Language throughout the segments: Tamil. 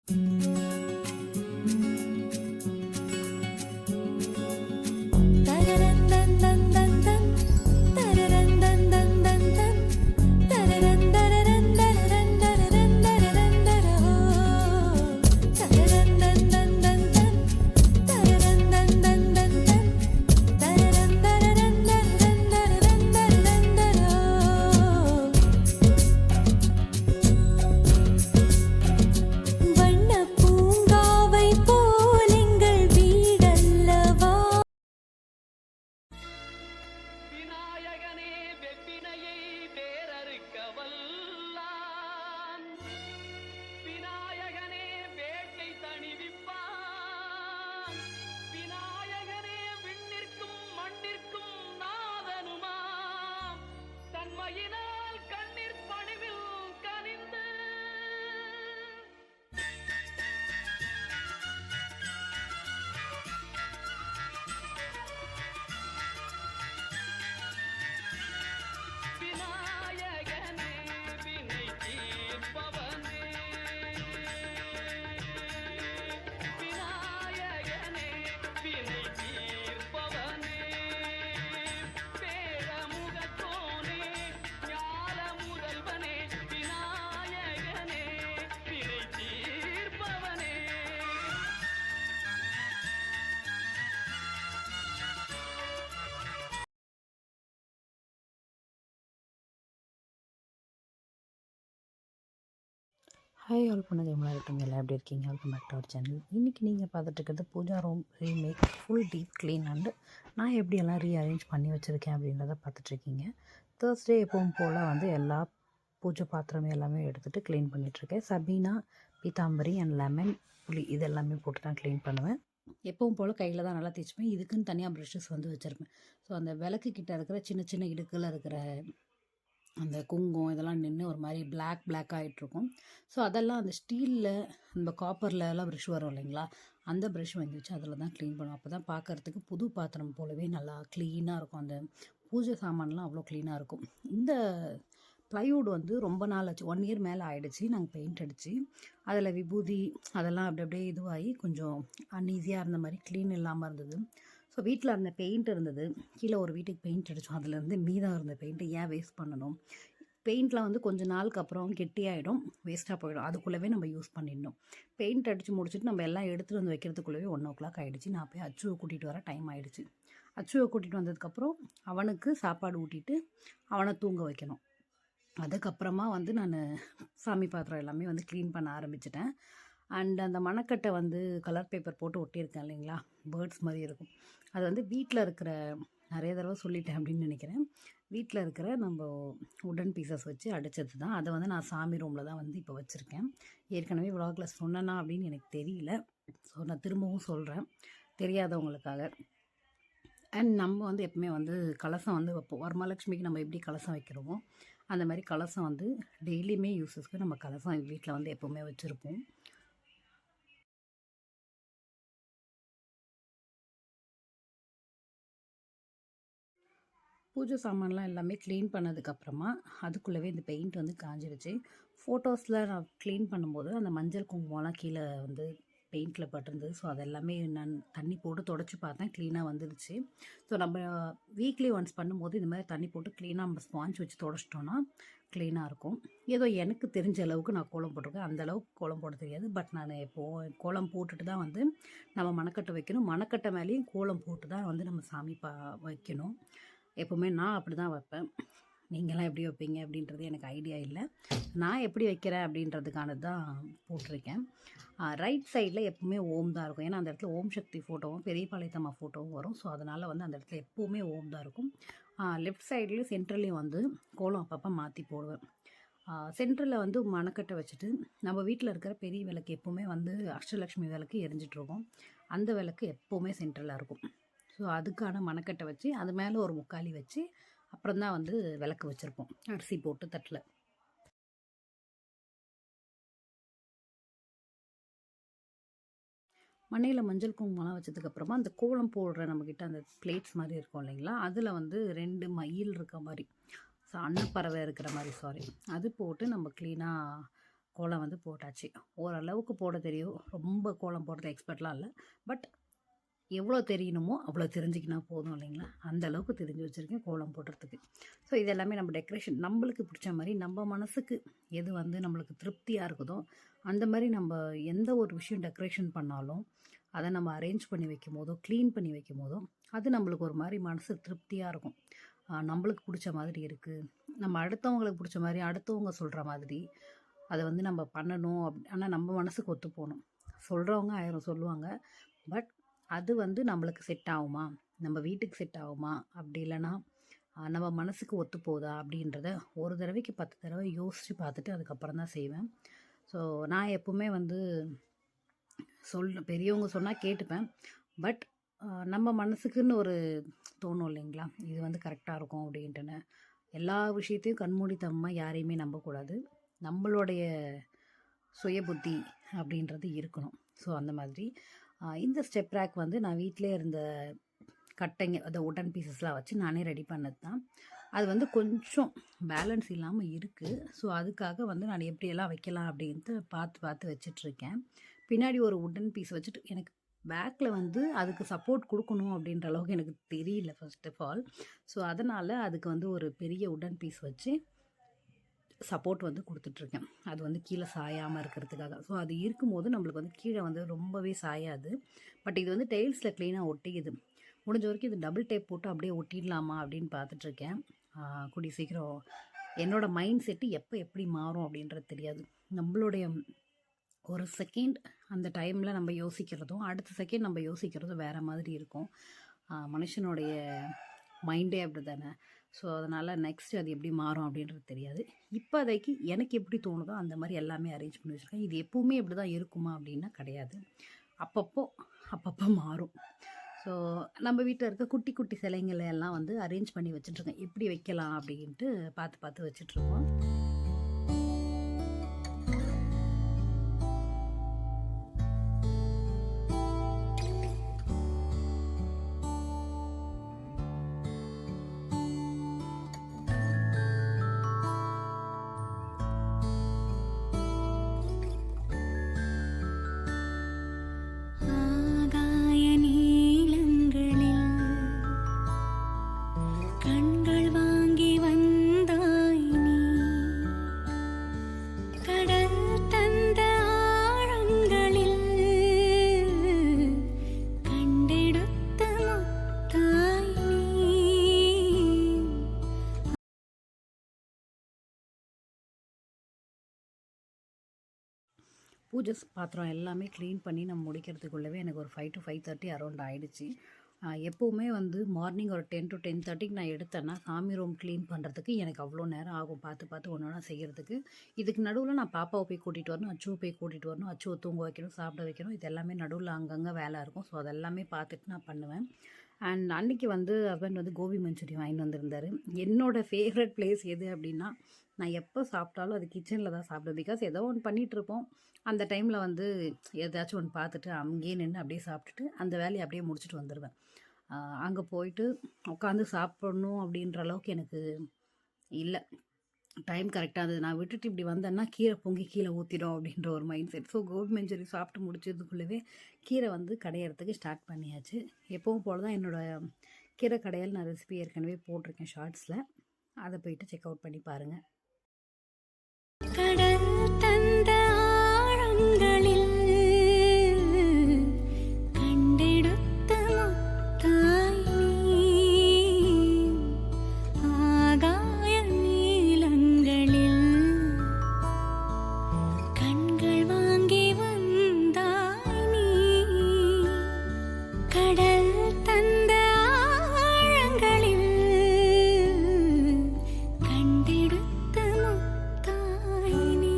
ஹாய் ஆல் பண்ணது எவ்வளோ இருக்கீங்க, எல்லாம் எப்படி இருக்கீங்க? Welcome back to our channel. இன்றைக்கி நீங்கள் பார்த்துட்டு இருக்கிறது pooja room remake full deep clean and நான் எப்படியெல்லாம் ரீஅரேஞ்ச் பண்ணி வச்சுருக்கேன் அப்படின்றத பார்த்துட்ருக்கீங்க. தேர்ஸ்டே எப்பவும் போல் வந்து எல்லா பூஜை பாத்திரமே எல்லாமே எடுத்துகிட்டு க்ளீன் பண்ணிகிட்ருக்கேன். சபீனா, பீதாம்பரி அண்ட் லெமன், புளி இது எல்லாமே போட்டு தான் க்ளீன் பண்ணுவேன். எப்பவும் போல் கையில் தான் நல்லா தேய்ச்சிப்பேன். இதுக்குன்னு தனியாக ப்ரஷஸ் வந்து வச்சுருப்பேன். ஸோ அந்த விளக்கு கிட்ட இருக்கிற சின்ன சின்ன இடுக்கில் இருக்கிற அந்த குங்குமம் இதெல்லாம் நின்று ஒரு மாதிரி பிளாக் ஆகிட்ருக்கும். ஸோ அதெல்லாம் அந்த ஸ்டீலில் நம்ம காப்பர்லலாம் ப்ரஷ் வரும் இல்லைங்களா, அந்த ப்ரஷ் வாங்கி வச்சு அதில் தான் க்ளீன் பண்ணுவோம். அப்போ தான் பார்க்குறதுக்கு புது பாத்திரம் போலவே நல்லா க்ளீனாக இருக்கும். அந்த பூஜை சாமான்லாம் அவ்வளோ க்ளீனாக இருக்கும். இந்த ப்ளைவுட் வந்து ரொம்ப நாள் ஆச்சு, 1 இயர் மேலே ஆகிடுச்சு. நாங்கள் பெயிண்ட் அடித்து அதில் விபூதி அதெல்லாம் அப்படியே இதுவாகி கொஞ்சம் அன்ஈஸியாக இருந்த மாதிரி க்ளீன் இல்லாமல் இருந்தது. ஸோ வீட்டில் இருந்த பெயிண்ட் இருந்தது, கீழே ஒரு வீட்டுக்கு பெயிண்ட் அடித்தோம். அதுலேருந்து மீதம் இருந்த பெயிண்ட்டை ஏன் வேஸ்ட் பண்ணணும்? பெயிண்ட்லாம் வந்து கொஞ்சம் நாளுக்கு அப்புறம் கெட்டியாகிடும், வேஸ்ட்டாக போயிடும். அதுக்குள்ளவே நம்ம யூஸ் பண்ணிடணும். பெயிண்ட் அடித்து முடிச்சுட்டு நம்ம எல்லாம் எடுத்துகிட்டு வந்து வைக்கிறதுக்குள்ளவே 1 o'clock ஆகிடுச்சு. நான் போய் அச்சுவை கூட்டிகிட்டு வர டைம் ஆகிடுச்சு. அச்சுவை கூட்டிகிட்டு வந்ததுக்கப்புறம் அவனுக்கு சாப்பாடு ஊட்டிட்டு அவனை தூங்க வைக்கணும். அதுக்கப்புறமா வந்து நான் சாமி பாத்திரம் எல்லாமே வந்து க்ளீன் பண்ண ஆரம்பிச்சிட்டேன். அண்ட் அந்த மணக்கட்டை வந்து கலர் பேப்பர் போட்டு ஒட்டியிருக்கேன் இல்லைங்களா, பேர்ட்ஸ் மாதிரி இருக்கும். அது வந்து வீட்டில் இருக்கிற, நிறைய தடவை சொல்லிட்டேன் அப்படின்னு நினைக்கிறேன், வீட்டில் இருக்கிற நம்ம உடன் பீசஸ் வச்சு அடித்தது தான். அதை வந்து நான் சாமி ரூமில் தான் வந்து இப்போ வச்சுருக்கேன். ஏற்கனவே விலாகில் சொன்னேன்னா அப்படின்னு எனக்கு தெரியல. ஸோ நான் திரும்பவும் சொல்கிறேன் தெரியாதவங்களுக்காக. அண்ட் நம்ம வந்து எப்பவுமே வந்து கலசம் வந்து வைப்போம். வரமலட்சுமிக்கு நம்ம எப்படி கலசம் வைக்கிறோமோ அந்த மாதிரி கலசம் வந்து டெய்லியுமே யூஸஸ்க்கு நம்ம கலசம் வீட்டில் வந்து எப்போவுமே வச்சுருப்போம். பூஜை சாமான்லாம் எல்லாமே க்ளீன் பண்ணதுக்கப்புறமா அதுக்குள்ளவே இந்த பெயிண்ட் வந்து காஞ்சிடுச்சு. ஃபோட்டோஸில் நான் க்ளீன் பண்ணும்போது அந்த மஞ்சள் குங்குமம்லாம் கீழே வந்து பெயிண்டில் பட்டிருந்தது. ஸோ அதெல்லாமே நான் தண்ணி போட்டு தொடச்சி பார்த்தேன், க்ளீனாக வந்துடுச்சு. ஸோ நம்ம வீக்லி ஒன்ஸ் பண்ணும்போது இந்த மாதிரி தண்ணி போட்டு க்ளீனாக நம்ம ஸ்பாஞ்ச் வச்சு தொடச்சிட்டோன்னா க்ளீனாக இருக்கும். ஏதோ எனக்கு தெரிஞ்ச அளவுக்கு நான் கோலம் போட்டிருக்கேன். அந்தளவுக்கு கோலம் போட தெரியாது. பட் நான் இப்போது கோலம் போட்டுட்டு தான் வந்து நம்ம மணக்கட்டை வைக்கணும். மணக்கட்டை மேலேயும் கோலம் போட்டு தான் வந்து நம்ம சாமி வைக்கணும். எப்போவுமே நான் அப்படி தான் வைப்பேன். நீங்களாம் எப்படி வைப்பீங்க அப்படின்றது எனக்கு ஐடியா இல்லை. நான் எப்படி வைக்கிறேன் அப்படின்றதுக்கானது தான் போட்டிருக்கேன். ரைட் சைடில் எப்போவுமே ஓம் தான் இருக்கும். ஏன்னா அந்த இடத்துல ஓம் சக்தி ஃபோட்டோவும் பெரியபாளையத்தம்மா ஃபோட்டோவும் வரும். ஸோ அதனால் வந்து அந்த இடத்துல எப்போவுமே ஓம் தான் இருக்கும். லெஃப்ட் சைட்லேயும் சென்ட்ரலையும் வந்து கோலம் அப்பப்போ மாற்றி போடுவேன். சென்ட்ரலில் வந்து மணக்கட்டை வச்சுட்டு நம்ம வீட்டில் இருக்கிற பெரிய விளக்கு எப்போவுமே வந்து அஷ்டலக்ஷ்மி விளக்கு எரிஞ்சிட்ருக்கோம். அந்த விளக்கு எப்போவுமே சென்ட்ரலாக இருக்கும். ஸோ அதுக்கான மணக்கட்டை வச்சு அது மேலே ஒரு முக்காலி வச்சு அப்புறம் தான் வந்து விளக்கு வச்சுருப்போம், அரிசி போட்டு தட்டில். மண்ணையில் மஞ்சள் குங்குமம்லாம் வச்சதுக்கப்புறமா அந்த கோலம் போடுற நம்மக்கிட்ட அந்த பிளேட்ஸ் மாதிரி இருக்கும் இல்லைங்களா, அதில் வந்து 2 மயில் இருக்க மாதிரி, ஸோ அன்னப்பறவை இருக்கிற மாதிரி, அது போட்டு நம்ம க்ளீனாக கோலம் வந்து போட்டாச்சு. ஓரளவுக்கு போட தெரியும். ரொம்ப கோலம் போடுறது எக்ஸ்பர்ட்லாம் இல்லை. பட் எவ்வளோ தெரியணுமோ அவ்வளோ தெரிஞ்சிக்கினா போதும் இல்லைங்களா? அந்த அளவுக்கு தெரிஞ்சு வச்சுருக்கேன் கோலம் போடுறதுக்கு. ஸோ இது எல்லாமே நம்ம டெக்கரேஷன் நம்மளுக்கு பிடிச்ச மாதிரி நம்ம மனசுக்கு எது வந்து நம்மளுக்கு திருப்தியாக இருக்குதோ அந்த மாதிரி நம்ம எந்த ஒரு விஷயம் டெக்கரேஷன் பண்ணாலும் அதை நம்ம அரேஞ்ச் பண்ணி வைக்கும் போதோ க்ளீன் பண்ணி வைக்கும் போதோ அது நம்மளுக்கு ஒரு மாதிரி மனசு திருப்தியாக இருக்கும். நம்மளுக்கு பிடிச்ச மாதிரி இருக்குது, நம்ம அடுத்தவங்களுக்கு பிடிச்ச மாதிரி அடுத்தவங்க சொல்கிற மாதிரி அதை வந்து நம்ம பண்ணணும். ஆனால் நம்ம மனசுக்கு ஒத்து போகணும். சொல்கிறவங்க 1000 சொல்லுவாங்க. பட் அது வந்து நம்மளுக்கு செட் ஆகுமா, நம்ம வீட்டுக்கு செட் ஆகுமா, அப்படி இல்லைன்னா நம்ம மனசுக்கு ஒத்து போகுதா அப்படின்றத ஒரு தடவைக்கு 10 தடவை யோசித்து பார்த்துட்டு அதுக்கப்புறம் தான் செய்வேன். ஸோ நான் எப்போவுமே வந்து பெரியவங்க சொன்னால் கேட்டுப்பேன். பட் நம்ம மனசுக்குன்னு ஒரு தோணும் இல்லைங்களா, இது வந்து கரெக்டாக இருக்கும் அப்படின்ட்டுன்னு. எல்லா விஷயத்தையும் கண்மூடித்தனமாக யாரையுமே நம்பக்கூடாது. நம்மளுடைய சுய புத்தி அப்படின்றது இருக்கணும். ஸோ அந்த மாதிரி இந்த ஸ்டெப் ரேக் வந்து நான் வீட்டிலே இருந்த கட்டைங்க அந்த உடன் பீசஸ்லாம் வச்சு நானே ரெடி பண்ணது தான். அது வந்து கொஞ்சம் பேலன்ஸ் இல்லாமல் இருக்குது. ஸோ அதுக்காக வந்து நான் எப்படியெல்லாம் வைக்கலாம் அப்படின்ட்டு பார்த்து வச்சிட்ருக்கேன். பின்னாடி ஒரு உடன் பீஸ் வச்சுட்டு எனக்கு பேக்கில் வந்து அதுக்கு சப்போர்ட் கொடுக்கணும் அப்படின்ற அளவுக்கு எனக்கு தெரியல ஃபர்ஸ்ட் ஆஃப் ஆல். ஸோ அதனால் அதுக்கு வந்து ஒரு பெரிய உடன் பீஸ் வச்சு சப்போர்ட் வந்து கொடுத்துட்ருக்கேன். அது வந்து கீழே சாயாமல் இருக்கிறதுக்காக. ஸோ அது இருக்கும்போது நம்மளுக்கு வந்து கீழே வந்து ரொம்பவே சாயாது. பட் இது வந்து டைல்ஸில் க்ளீனாக ஒட்டிக்குது. முடிஞ்ச வரைக்கும் இது டபுள் டேப் போட்டு அப்படியே ஒட்டிடலாமா அப்படின்னு பார்த்துட்ருக்கேன். கூடிய சீக்கிரம் என்னோடய மைண்ட் செட்டு எப்போ எப்படி மாறும் அப்படின்றது தெரியாது. நம்மளுடைய ஒரு செகண்ட் அந்த டைமில் நம்ம யோசிக்கிறதும் அடுத்த செகண்ட் நம்ம யோசிக்கிறதும் வேறு மாதிரி இருக்கும். மனுஷனுடைய மைண்டே அப்படி தானே. ஸோ அதனால் நெக்ஸ்ட் அது எப்படி மாறும் அப்படின்றது தெரியாது. இப்போதைக்கு எனக்கு எப்படி தோணுதோ அந்த மாதிரி எல்லாமே அரேஞ்ச் பண்ணி வச்சுருக்கேன். இது எப்போவுமே இப்படி தான் இருக்குமா அப்படின்னா கிடையாது. அப்பப்போ மாறும். ஸோ நம்ம வீட்டில் இருக்க குட்டி குட்டி சிலைங்களை எல்லாம் வந்து அரேஞ்ச் பண்ணி வச்சுட்ருக்கேன். எப்படி வைக்கலாம் அப்படின்ட்டு பார்த்து வச்சுட்ருக்கோம். பூஜை பாத்திரம் எல்லாமே க்ளீன் பண்ணி நம்ம முடிக்கிறதுக்குள்ளவே எனக்கு ஒரு 5 to 5:30 அரௌண்ட் ஆகிடுச்சு. எப்போவுமே வந்து மார்னிங் ஒரு 10 to 10:30க்கு நான் எடுத்தேன்னா சாமி ரூம் க்ளீன் பண்ணுறதுக்கு எனக்கு அவ்வளோ நேரம் ஆகும். பார்த்து ஒன்று ஒன்றா செய்கிறதுக்கு. இதுக்கு நடுவில் நான் பாப்பாவை போய் கூட்டிகிட்டு வரணும், அச்சுவை போய் கூட்டிகிட்டு வரணும், அச்சுவை தூங்க வைக்கணும், சாப்பிட வைக்கணும். இது எல்லாமே நடுவில் அங்கங்கே வேலை இருக்கும். ஸோ அதெல்லாமே பார்த்துட்டு நான் பண்ணுவேன். அண்ட் அன்றைக்கி வந்து ஹஸ்பண்ட் வந்து கோபி மஞ்சூரியன் வாங்கிட்டு வந்திருந்தார். என்னோடய ஃபேவரட் பிளேஸ் எது அப்படின்னா, நான் எப்போ சாப்பிட்டாலும் அது கிச்சனில் தான் சாப்பிடுவேன். பிகாஸ் ஏதோ ஒன்று பண்ணிகிட்ருப்போம். அந்த டைமில் வந்து ஏதாச்சும் ஒன்று பார்த்துட்டு அங்கேயே நின்று அப்படியே சாப்பிட்டுட்டு அந்த வேலையை அப்படியே முடிச்சுட்டு வந்துடுவேன். அங்கே போயிட்டு உட்காந்து சாப்பிட்ணும் அப்படின்ற அளவுக்கு எனக்கு இல்லை. டைம் கரெக்டாக இருந்தது. நான் விட்டுட்டு இப்படி வந்தேன்னா கீரை பொங்கி கீழே ஊற்றிடும் அப்படின்ற ஒரு mindset. So gobi manchurian சாப்பிட்டு முடிச்சதுக்குள்ளவே கீரை வந்து கடையிறதுக்கு ஸ்டார்ட் பண்ணியாச்சு. எப்பவும் போல் தான் என்னோடய கீரை கடையில் நான் ரெசிபி ஏற்கனவே போட்டிருக்கேன் ஷார்ட்ஸில். அதை போயிட்டு செக் அவுட் பண்ணி பாருங்கள். கடல் தந்த ஆழங்களில் கண்டெடுத்த முத்தாய் நீ, ஆகாய நீலங்களில் கண்கள் வாங்கி வந்தாய் நீ, கடல் தந்த ஆழங்களில் கண்டெடுத்த முத்தாய் நீ.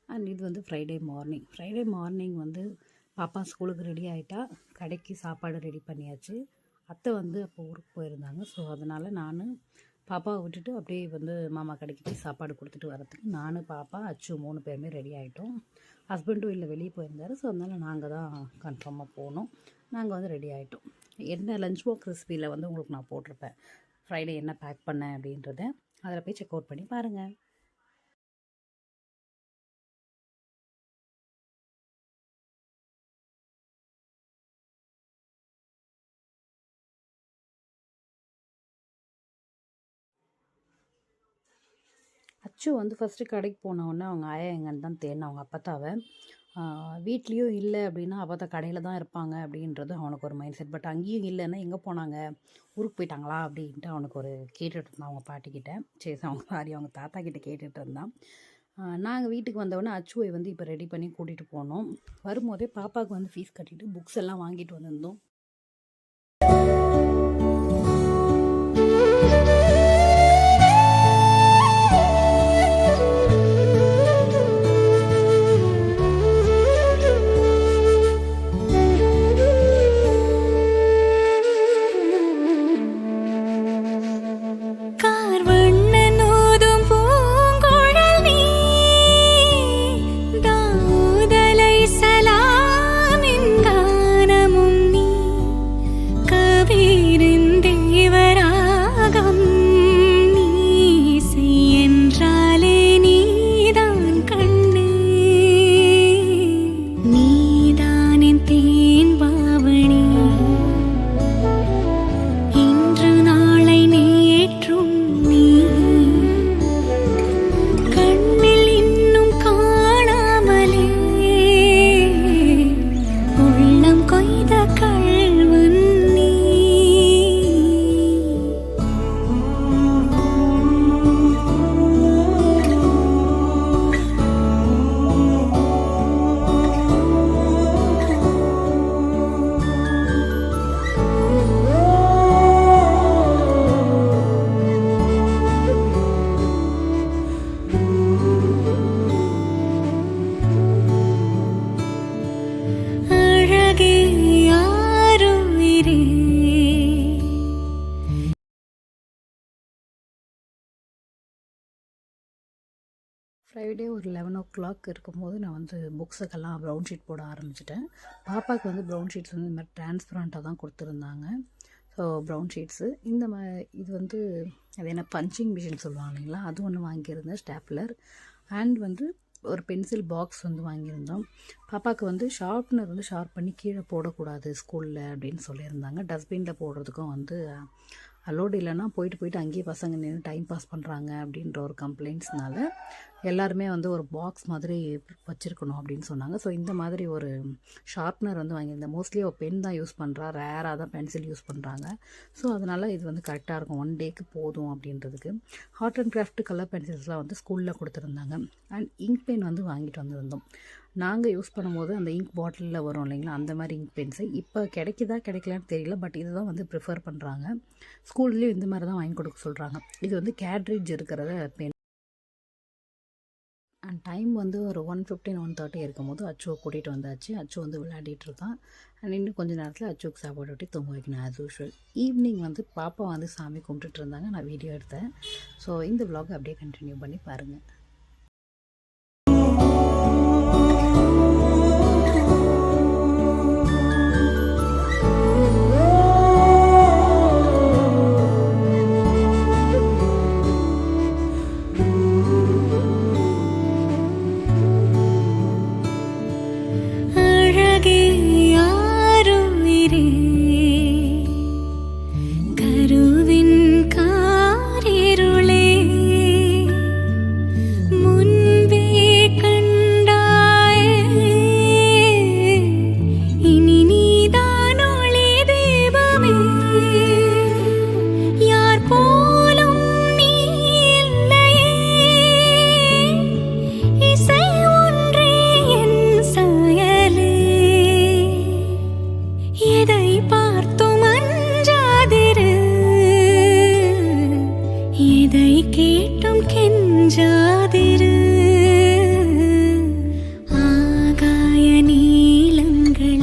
அண்ட் இது வந்து ஃப்ரைடே மார்னிங் வந்து பாப்பா ஸ்கூலுக்கு ரெடி ஆகிட்டா, கடைக்கு சாப்பாடு ரெடி பண்ணியாச்சு. அத்தை வந்து அப்போ ஊருக்கு போயிருந்தாங்க. ஸோ அதனால் நான் பாப்பாவை விட்டுட்டு அப்படியே வந்து மாமா கடைக்கு போய் சாப்பாடு கொடுத்துட்டு வரத்துக்கு நான், பாப்பா, அச்சு 3 பேருமே ரெடி ஆகிட்டோம். ஹஸ்பண்டும் இல்லை, வெளியே போயிருந்தார். ஸோ அதனால் நாங்கள் தான் கன்ஃபார்மாக போனோம். நாங்கள் வந்து ரெடி ஆகிட்டோம். என்ன லஞ்ச் பாக்ஸ் ரெசிபியில் வந்து உங்களுக்கு நான் போட்டிருப்பேன், ஃப்ரைடே என்ன பேக் பண்ணேன் அப்படின்றத. அதில் போய் செக் அவுட் பண்ணி பாருங்கள். அச்சு வந்து ஃபஸ்ட்டு கடைக்கு போனவுடனே அவங்க ஆயா எங்கன்னு தான் தேடின அவங்க அப்பத்தாவை. வீட்லேயும் இல்லை அப்படின்னா அப்பத்தா கடையில் தான் இருப்பாங்க அப்படின்றது அவனுக்கு ஒரு மைண்ட் செட். பட் அங்கேயும் இல்லைன்னா எங்கே போனாங்க, ஊருக்கு போயிட்டாங்களா அப்படின்ட்டு அவனுக்கு ஒரு கேட்டுட்டு இருந்தான் அவங்க பாட்டிக்கிட்ட. அவங்க தாத்தா கிட்ட கேட்டுட்டு இருந்தான். நாங்கள் வீட்டுக்கு வந்தவுடனே அச்சுவை வந்து இப்போ ரெடி பண்ணி கூட்டிகிட்டு போனோம். வரும்போதே பாப்பாவுக்கு வந்து ஃபீஸ் கட்டிட்டு புக்ஸ் எல்லாம் வாங்கிட்டு வந்திருந்தோம். ஃப்ரைடே ஒரு 11 இருக்கும்போது நான் வந்து புக்ஸுக்கெல்லாம் ப்ரௌன் ஷீட் போட ஆரம்பிச்சிட்டேன். பாப்பாவுக்கு வந்து ப்ரௌன் ஷீட்ஸ் வந்து இந்த மாதிரி டிரான்ஸ்பரண்ட்டாக தான் கொடுத்துருந்தாங்க. ஸோ ப்ரௌன் ஷீட்ஸு இது வந்து அது என்ன பஞ்சிங் மிஷின் சொல்லுவாங்க இல்லைங்களா, அது ஒன்று வாங்கியிருந்தேன். ஸ்டாப்லர் அண்ட் வந்து ஒரு பென்சில் பாக்ஸ் வந்து வாங்கியிருந்தோம். பாப்பாவுக்கு வந்து ஷார்ப்னர் வந்து ஷார்ப் பண்ணி கீழே போடக்கூடாது ஸ்கூலில் அப்படின்னு சொல்லியிருந்தாங்க. டஸ்ட்பினில் போடுறதுக்கும் வந்து அலோடு இல்லைன்னா போயிட்டு அங்கேயே பசங்க நின்று டைம் பாஸ் பண்ணுறாங்க அப்படின்ற ஒரு கம்ப்ளைண்ட்ஸ்னால எல்லாருமே வந்து ஒரு பாக்ஸ் மாதிரி வச்சுருக்கணும் அப்படின்னு சொன்னாங்க. ஸோ இந்த மாதிரி ஒரு ஷார்ப்னர் வந்து வாங்கியிருந்தேன். மோஸ்ட்லி ஒரு பென் தான் யூஸ் பண்ணுறா, ரேராக தான் பென்சில் யூஸ் பண்ணுறாங்க. ஸோ அதனால் இது வந்து கரெக்டாக இருக்கும், 1 டேக்கு போதும் அப்படின்றதுக்கு. ஆர்ட் அண்ட் கிராஃப்ட் கலர் பென்சில்ஸ்லாம் வந்து ஸ்கூலில் கொடுத்துருந்தாங்க. அண்ட் இங்க் பென் வந்து வாங்கிட்டு வந்திருந்தோம். நாங்கள் யூஸ் பண்ணும்போது அந்த இங்க் பாட்டிலில் வரும் இல்லைங்களா, அந்த மாதிரி இங்க் பென்ஸு இப்போ கிடைக்கலான்னு தெரியல. பட் இது தான் வந்து ப்ரிஃபர் பண்ணுறாங்க. ஸ்கூல்லேயும் இந்த மாதிரி தான் வாங்கி கொடுக்க சொல்கிறாங்க. இது வந்து கேட்ரிட்ஜ் இருக்கிறத பென். அண்ட் டைம் வந்து ஒரு 1:15 1:30 இருக்கும்போது அச்சுவை கூட்டிகிட்டு வந்தாச்சு. அச்சு வந்து விளையாடிட்டுருக்கான். அண்ட் இன்னும் கொஞ்சம் நேரத்தில் அச்சுவுக்கு சாப்பாடு விட்டு தூங்க வைக்கணும் ஆஸ் யூஷுவல். ஈவினிங் வந்து பாப்பா வந்து சாமி கும்பிட்டுட்டு இருந்தாங்க, நான் வீடியோ எடுத்தேன். ஸோ இந்த விலாக் அப்படியே கண்டினியூ பண்ணி பாருங்கள். கேட்டும் கெஞ்சாதிரு ஆகாய நீலங்கள்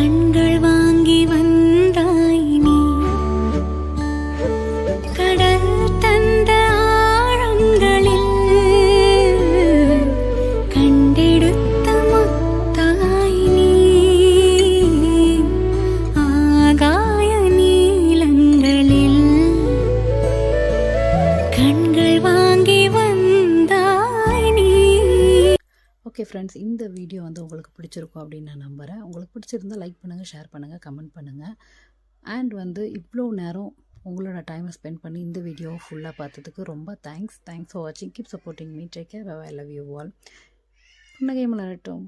கண்கள் வாங்கி வந்தாய் நீ கடல் தந்த ஆழங்களில் கண்டெடுத்த முத்தாய் நீ ஆகாய நீலங்களில் கண்கள் வாங்கி வந்தாய் நீ. ஓகே ஃப்ரெண்ட்ஸ், இந்த வீடியோ வந்து உங்களுக்கு பிடிச்சிருக்கும் அப்படின்னு நான் நம்புகிறேன். உங்களுக்கு பிடிச்சிருந்தால் லைக் பண்ணுங்கள், ஷேர் பண்ணுங்கள், கமெண்ட் பண்ணுங்கள். அண்ட் வந்து இவ்வளோ நேரம் உங்களோட டைமை ஸ்பெண்ட் பண்ணி இந்த வீடியோவை ஃபுல்லாக பார்த்ததுக்கு ரொம்ப தேங்க்ஸ் ஃபார் வாட்சிங். Keep supporting me. Take care. I love you all. புன்னகை மலரட்டும்.